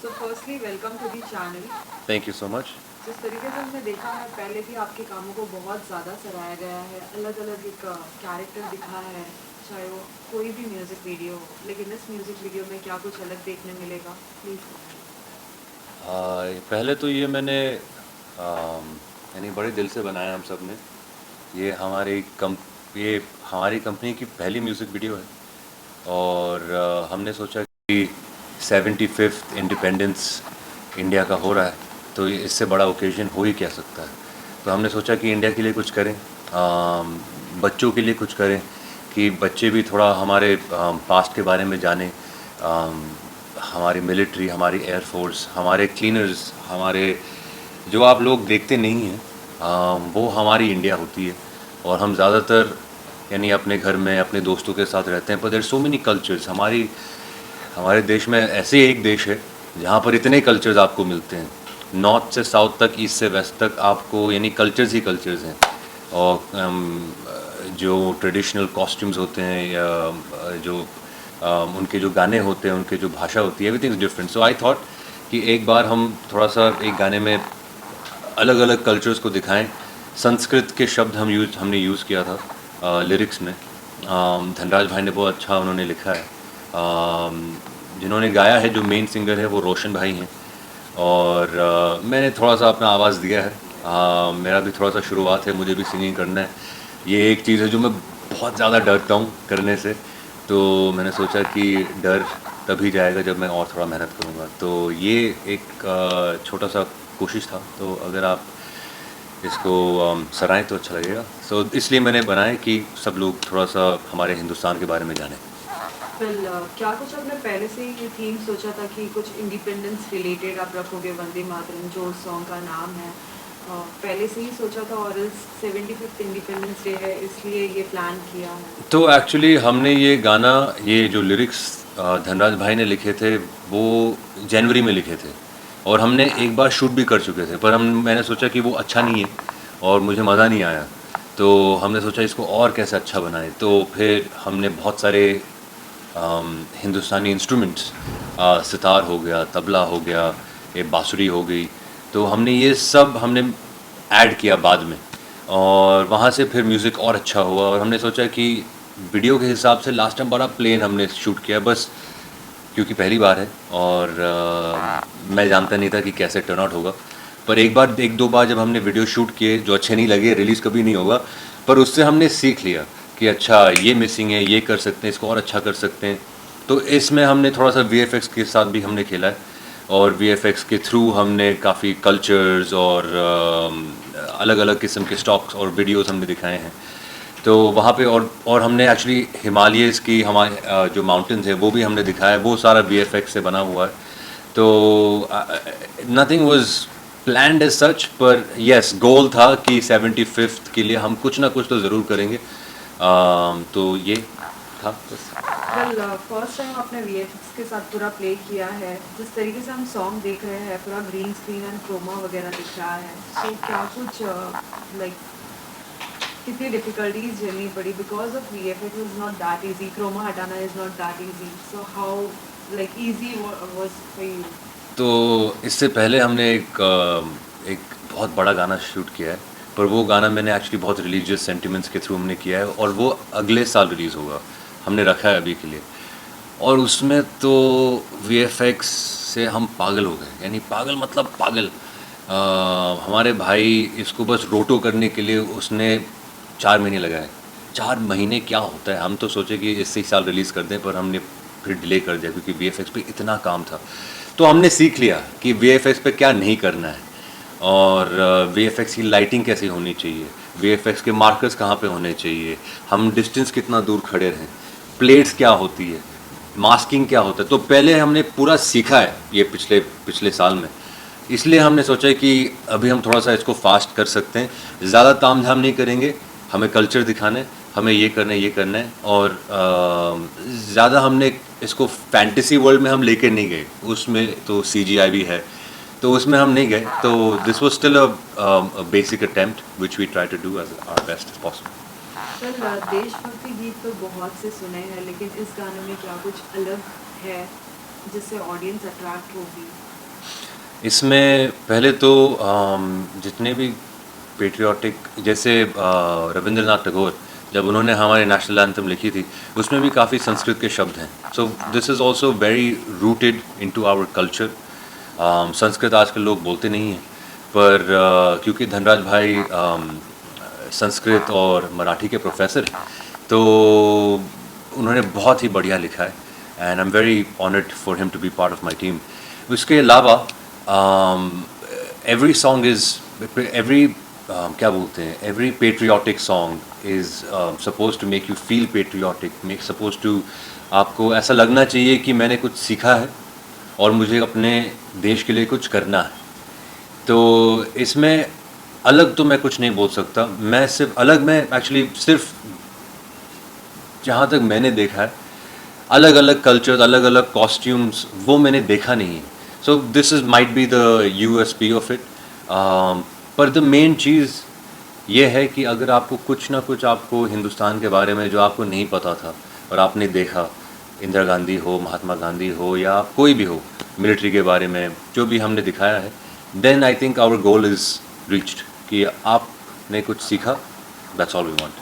So firstly, welcome to the channel. Thank you so much. जिस तरीके से हमने देखा है पहले भी आपके कामों को बहुत ज़्यादा सराहा गया है, अलग अलग एक कैरेक्टर दिखा है, चाहे वो कोई भी म्यूज़िक वीडियो हो, लेकिन इस म्यूज़िक वीडियो में क्या कुछ अलग देखने मिलेगा प्लीज़। पहले तो ये मैंने यानी बड़े दिल से बनाया हम सब ने। ये ये हमारी कंपनी की पहली म्यूज़िक वीडियो है और हमने सोचा कि 75th इंडिपेंडेंस इंडिया का हो रहा है, तो ये इससे बड़ा ओकेजन हो ही क्या सकता है। तो हमने सोचा कि इंडिया के लिए कुछ करें, बच्चों के लिए कुछ करें कि बच्चे भी थोड़ा हमारे पास्ट के बारे में जानें। हमारी मिलिट्री, हमारी एयरफोर्स, हमारे क्लीनर्स, हमारे जो आप लोग देखते नहीं हैं, वो हमारी इंडिया होती है। और हम ज़्यादातर यानी अपने घर में अपने दोस्तों के साथ रहते हैं, पर देयर सो मेनी कल्चर्स। हमारे देश में ऐसे एक देश है जहाँ पर इतने कल्चर्स आपको मिलते हैं, नॉर्थ से साउथ तक, ईस्ट से वेस्ट तक आपको यानी कल्चर्स ही कल्चर्स हैं। और जो ट्रेडिशनल कॉस्ट्यूम्स होते हैं या जो उनके जो गाने होते हैं, उनके जो भाषा होती है, everything is different. So I thought कि एक बार हम थोड़ा सा एक गाने में अलग अलग कल्चर्स को दिखाएं। संस्कृत के शब्द हमने यूज़ किया था लिरिक्स में। धनराज भाई ने बहुत अच्छा उन्होंने लिखा है। जिन्होंने गाया है, जो मेन सिंगर है वो रोशन भाई हैं, और मैंने थोड़ा सा अपना आवाज़ दिया है। मेरा भी थोड़ा सा शुरुआत है, मुझे भी सिंगिंग करना है। ये एक चीज़ है जो मैं बहुत ज़्यादा डरता हूँ करने से, तो मैंने सोचा कि डर तभी जाएगा जब मैं और थोड़ा मेहनत करूँगा। तो ये एक छोटा सा कोशिश था, तो अगर आप इसको सराहें तो अच्छा लगेगा। सो इसलिए मैंने बनाया कि सब लोग थोड़ा सा हमारे हिंदुस्तान के बारे में जानें। फिर क्या कुछ आपने पहले से ही ये थीम सोचा था कि कुछ इंडिपेंडेंस रिलेटेड आप रखोगे, वंदे मातरम जो सॉन्ग का नाम है, पहले से ही सोचा था और इस 75th इंडिपेंडेंस डे है इसलिए ये प्लान किया है? तो एक्चुअली हमने ये गाना, ये जो लिरिक्स धनराज भाई ने लिखे थे, वो जनवरी में लिखे थे और हमने एक बार शूट भी कर चुके थे, पर मैंने सोचा कि वो अच्छा नहीं है और मुझे मज़ा नहीं आया। तो हमने सोचा इसको और कैसे अच्छा बनाएं, तो फिर हमने बहुत सारे हिंदुस्तानी इंस्ट्रूमेंट्स, सितार हो गया, तबला हो गया, ये बांसुरी हो गई, तो हमने ऐड किया बाद में, और वहाँ से फिर म्यूज़िक और अच्छा हुआ। और हमने सोचा कि वीडियो के हिसाब से लास्ट टाइम बड़ा प्लेन हमने शूट किया बस, क्योंकि पहली बार है और मैं जानता नहीं था कि कैसे टर्न आउट होगा। पर एक दो बार जब हमने वीडियो शूट किए जो अच्छे नहीं लगे, रिलीज़ कभी नहीं होगा, पर उससे हमने सीख लिया कि अच्छा ये मिसिंग है, ये कर सकते हैं, इसको और अच्छा कर सकते हैं। तो इसमें हमने थोड़ा सा वीएफएक्स के साथ भी हमने खेला है, और वीएफएक्स के थ्रू हमने काफ़ी कल्चर्स और अलग अलग किस्म के स्टॉक्स और वीडियोस हमने दिखाए हैं। तो वहाँ पे और हमने एक्चुअली हिमालयस की हमारे जो माउंटेन्स हैं वो भी हमने दिखाया है, वो सारा वीएफएक्स से बना हुआ है। तो nothing was planned as such, पर यस गोल था कि 75th के लिए हम कुछ ना कुछ तो ज़रूर करेंगे। तो ये था बस। वेल फर्स्ट टाइम आपने वीएफएक्स के साथ पूरा प्ले किया है, जिस तरीके से हम सॉन्ग देख रहे हैं पूरा ग्रीन स्क्रीन एंड क्रोमा वगैरह दिख रहा है, सो क्या कुछ लाइक कितनी डिफिकल्टीज झेलनी पड़ी because of VFX is not that easy, chroma हटाना is not that easy, so how like easy was for you? तो इससे पहले हमने एक बहुत बड़ा गाना शूट किया है, पर वो गाना मैंने एक्चुअली बहुत रिलीजियस सेंटिमेंट्स के थ्रू हमने किया है, और वो अगले साल रिलीज़ होगा, हमने रखा है अभी के लिए। और उसमें तो वीएफएक्स से हम पागल हो गए, यानी पागल मतलब पागल। हमारे भाई इसको बस रोटो करने के लिए उसने 4 महीने लगाए। 4 महीने क्या होता है, हम तो सोचे कि इसी साल रिलीज़ कर दें, पर हमने फिर डिले कर दिया क्योंकि वीएफएक्स पे इतना काम था। तो हमने सीख लिया कि वीएफएक्स पे क्या नहीं करना है, और वीएफएक्स की लाइटिंग कैसी होनी चाहिए, वीएफएक्स के मार्कर्स कहाँ पे होने चाहिए, हम डिस्टेंस कितना दूर खड़े रहें, प्लेट्स क्या होती है, मास्किंग क्या होता है। तो पहले हमने पूरा सीखा है ये पिछले पिछले साल में, इसलिए हमने सोचा कि अभी हम थोड़ा सा इसको फास्ट कर सकते हैं, ज़्यादा तामझाम नहीं करेंगे, हमें कल्चर दिखाना है, हमें ये करना है। और ज़्यादा हमने इसको फैंटेसी वर्ल्ड में हम लेके नहीं गए, उसमें तो सीजीआई भी है, तो उसमें हम नहीं गए। तो this was still a basic attempt which we try to do as our best as possible. Sir देशभक्ति गीत तो बहुत से सुने हैं, लेकिन इस गाने में क्या कुछ अलग है जिससे ऑडियंस अट्रैक्ट होगी? इसमें पहले तो जितने भी पेट्रियाटिक जैसे रविंद्रनाथ टैगोर जब उन्होंने हमारे नेशनल एंथम लिखी थी उसमें भी काफ़ी संस्कृत के शब्द हैं। So this is also very rooted into our culture. Sanskrit आजकल लोग बोलते नहीं हैं पर क्योंकि धनराज भाई संस्कृत और मराठी के प्रोफेसर हैं तो उन्होंने बहुत ही बढ़िया लिखा है and I am very honoured for him to be part of my team. उसके अलावा एवरी सॉन्ग इज़ एवरी क्या बोलते हैं every patriotic song is suppose to make you feel patriotic, make suppose to आपको ऐसा लगना चाहिए कि मैंने कुछ सीखा है और मुझे अपने देश के लिए कुछ करना है। तो इसमें अलग तो मैं कुछ नहीं बोल सकता, मैं सिर्फ अलग मैं एक्चुअली सिर्फ जहाँ तक मैंने देखा है अलग अलग कल्चर अलग अलग कॉस्ट्यूम्स वो मैंने देखा नहीं है। सो this is might be the USP of it. पर द मेन चीज़ ये है कि अगर आपको कुछ ना कुछ आपको हिंदुस्तान के बारे में जो आपको नहीं पता था और आपने देखा, इंदिरा गांधी हो, महात्मा गांधी हो या कोई भी हो, मिलिट्री के बारे में जो भी हमने दिखाया है, then I think our goal is reached कि आपने कुछ सीखा। That's all we want.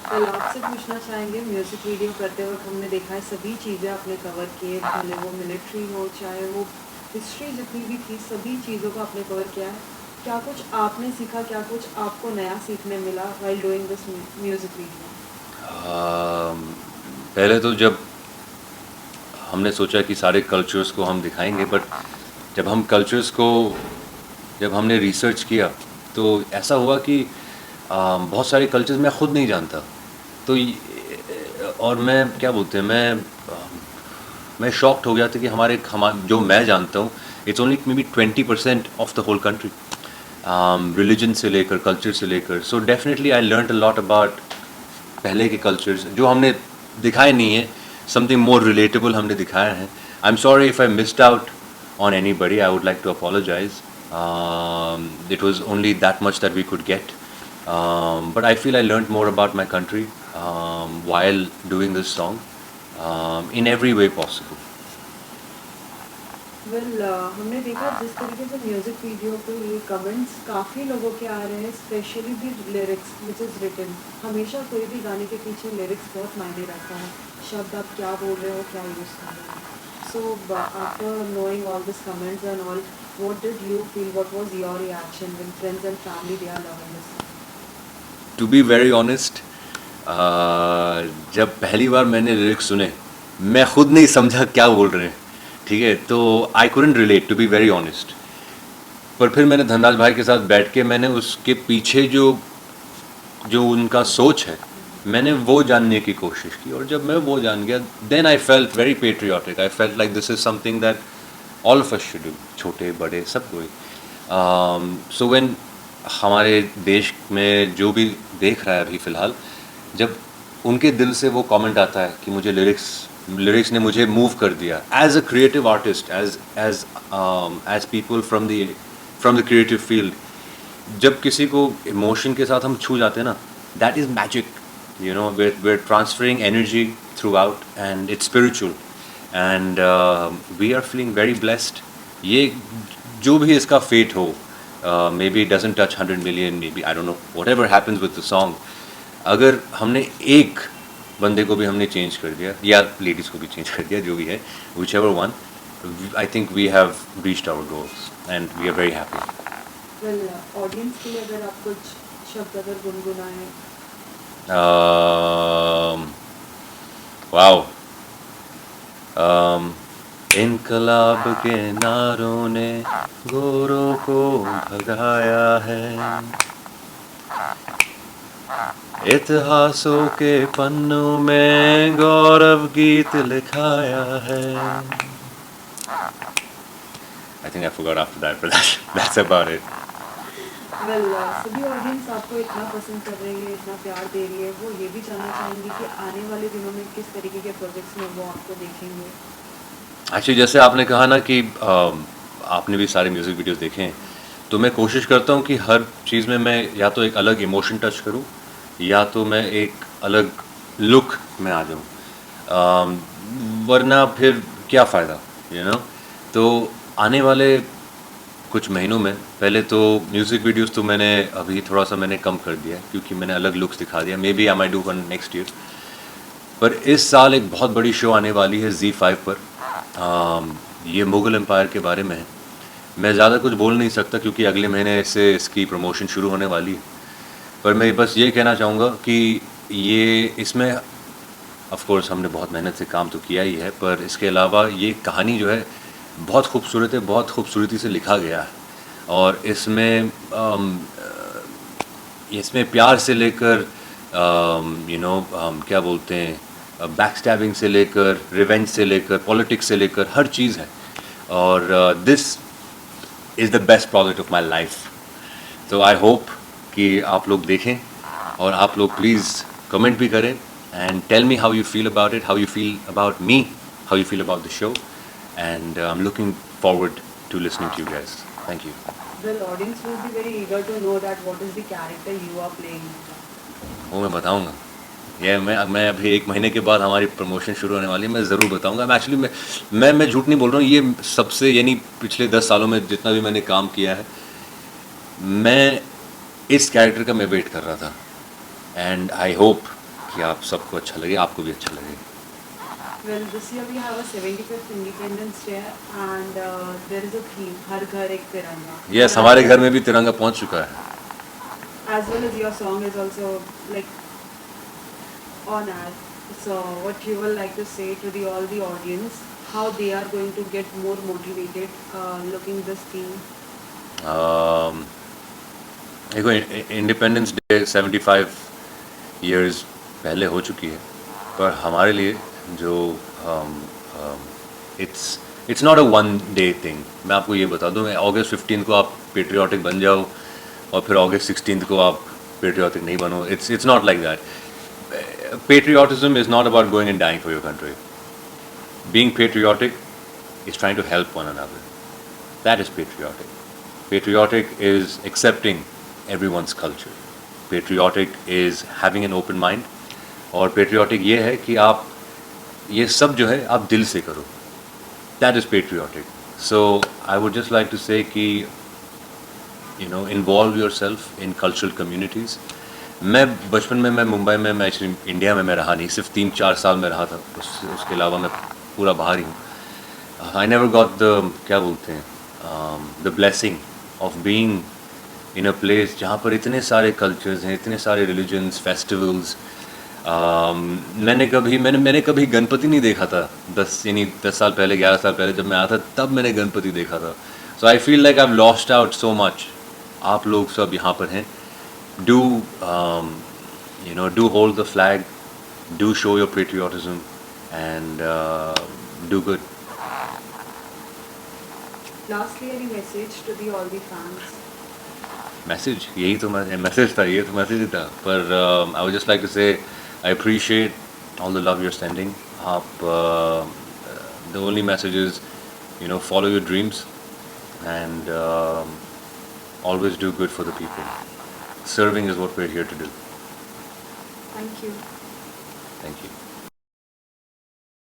कल आपसे पूछना चाहेंगे, म्यूज़िक वीडियो करते वक्त हमने देखा है सभी चीज़ें आपने कवर किए, भले वो मिलिट्री हो चाहे वो हिस्ट्री जितनी भी थी सभी चीज़ों को आपने कवर किया है। क्या कुछ आपने सीखा, क्या कुछ आपको नया सीखने मिला while doing this music video? पहले तो जब हमने सोचा कि सारे कल्चर्स को हम दिखाएंगे बट जब हम कल्चर्स को जब हमने रिसर्च किया तो ऐसा हुआ कि बहुत सारे कल्चर्स मैं खुद नहीं जानता। तो और मैं क्या बोलते हैं मैं शॉक्ड हो गया था कि जो मैं जानता हूँ it's only maybe 20% of the whole country, religion से लेकर कल्चर से लेकर। So definitely I learn a lot about पहले के कल्चर्स जो हमने दिखाए नहीं है, समथिंग मोर रिलेटेबल हमने दिखाया है। I am sorry if I missed out on anybody, I would like to apologize. It was only that much that we could get, but I feel I learned more about my country while doing this song in every way possible. हमने देखा जिस तरीके से music video पे ये comments काफ़ी लोगों के आ रहे हैं, specially the lyrics which is written. हमेशा कोई भी गाने के पीछे लिरिक्स बहुत मायने रखता है, शब्द आप क्या बोल रहे हो, क्या यूज़ कर रहे हो। So after knowing all these comments and all, what did you feel? What was your reaction when friends and family they are loving this song? To be very honest, जब पहली बार मैंने लिरिक्स सुने मैं खुद नहीं समझा क्या बोल रहे हैं, ठीक है। तो आई couldn't relate to be very honest। पर फिर मैंने धनराज भाई के साथ बैठ के मैंने उसके पीछे जो उनका सोच है मैंने वो जानने की कोशिश की और जब मैं वो जान गया then I felt very patriotic. I felt like this is something that all of us should do, छोटे बड़े सब कोई। सो व्हेन हमारे देश में जो भी देख रहा है अभी फ़िलहाल, जब उनके दिल से वो कमेंट आता है कि मुझे लिरिक्स ने मुझे मूव कर दिया as a creative artist, as people from the creative field, जब किसी को इमोशन के साथ हम छू जाते हैं ना, that is magic. You know, we're transferring energy throughout and it's spiritual and we are feeling very blessed। ये जो भी इसका fate हो, maybe it doesn't touch 100 million, maybe I don't know, whatever happens with the song, अगर हमने एक बंदे को भी हमने चेंज कर दिया या लेडीज़ को भी चेंज कर दिया, जो भी है, whichever one, I think we have reached our goals and we are very happy। Well, audience के लिए अगर आप कुछ शब्द अगर गुनगुनाएं। वाओ, इनकलाब के नारों ने गोरों को भगाया है, इतिहासों के पन्नों में गौरव गीत लिखाया है। I think I forgot after that, but that's about it। Well, सभी ऑडियंस आपको इतना पसंद कर रही है, इतना प्यार दे रही है, वो ये भी जानना चाहेंगे कि आने वाले दिनों में किस तरीके के प्रोजेक्ट्स में वो आपको देखेंगे। एक्चुअली जैसे आपने कहा ना कि आपने भी सारे म्यूज़िक वीडियोस देखे हैं, तो मैं कोशिश करता हूँ कि हर चीज़ में मैं या तो एक अलग इमोशन टच करूँ या तो मैं एक अलग लुक में आ जाऊँ, वरना फिर क्या फ़ायदा, यू नो। तो आने वाले कुछ महीनों में, पहले तो म्यूज़िक वीडियोस तो मैंने अभी थोड़ा सा मैंने कम कर दिया है, क्योंकि मैंने अलग लुक्स दिखा दिया। Maybe I might do one next year. पर इस साल एक बहुत बड़ी शो आने वाली है Z5 पर। ये मुग़ल एम्पायर के बारे में है। मैं ज़्यादा कुछ बोल नहीं सकता, क्योंकि अगले महीने से इसकी प्रमोशन शुरू होने वाली है। पर मैं बस ये कहना चाहूँगा कि ये इसमें ऑफ कोर्स हमने बहुत मेहनत से काम तो किया ही है, पर इसके अलावा ये कहानी जो है बहुत खूबसूरत है, बहुत खूबसूरती से लिखा गया है। और इसमें प्यार से लेकर क्या बोलते हैं, बैक स्टैबिंग से लेकर, रिवेंज से लेकर, पॉलिटिक्स से लेकर हर चीज़ है। और this is the best project of my life. तो आई होप कि आप लोग देखें, और आप लोग प्लीज़ कमेंट भी करें and tell me how you feel about it, how you feel about me, how you feel about the show, and I'm looking forward to listening to you guys. Thank you. Well, audience will be very eager to know that what is the character you are playing. वो मैं बताऊंगा। ये मैं अभी 1 महीने के बाद हमारी प्रमोशन शुरू होने वाली है, मैं ज़रूर बताऊंगा। मैं एक्चुअली मैं झूठ नहीं बोल रहा हूँ। ये सबसे, यानी पिछले 10 सालों में जितना भी मैंने काम किया है, मैं इस कैरेक्टर का मैं वेट कर रहा था। एंड आई होप कि आप सबको अच्छा लगे, आपको भी अच्छा लगे। Well, this year we have a 75th Independence Day and there is a theme, हर घर एक तिरंगा. यस, हमारे घर में भी तिरंगा पहुंच चुका है। As well as your song is also like on air. So what you will like to say to all the audience, how they are going to get more motivated looking this theme? देखो, independence day 75 years पहले हो चुकी है, पर हमारे लिए जो it's not a one day thing. मैं आपको ये बता दूं, अगस्त 15 को आप पेट्रियाटिक बन जाओ और फिर अगस्त 16 को आप पेट्रियाटिक नहीं बनो। It's not like that. Patriotism is not about going and dying for your country. Being patriotic is trying to help one another. That is patriotic. Patriotic is accepting everyone's culture. Patriotic is having an open mind. और patriotic ये है कि आप ये सब जो है आप दिल से करो। That is patriotic. So I would just like to say कि involve yourself in cultural communities. मैं बचपन में, मैं मुंबई में, मैं इंडिया में मैं रहा नहीं, सिर्फ 3-4 साल में रहा था। उसके अलावा मैं पूरा बाहर ही हूँ। I never got the, क्या बोलते हैं, the blessing of being in a place जहाँ पर इतने सारे कल्चर्स हैं, इतने सारे रिलीजन्स, फेस्टिवल्स। मैंने कभी गणपति नहीं देखा था। 10 साल पहले, 11 साल पहले जब मैं आया था, तब मैंने गणपति देखा था। So I feel like I have lost out so much. आप लोग सब यहाँ पर हैं। Do hold the flag, do show your patriotism and do good. Lastly, any message to all the fans? Message, यही तो मैसेज था, ये तो मैसेज ही था। पर I would just like to say I appreciate all the love you are sending. आप the only message is follow your dreams and always do good for the people. Serving is what we are here to do. Thank you. Thank you.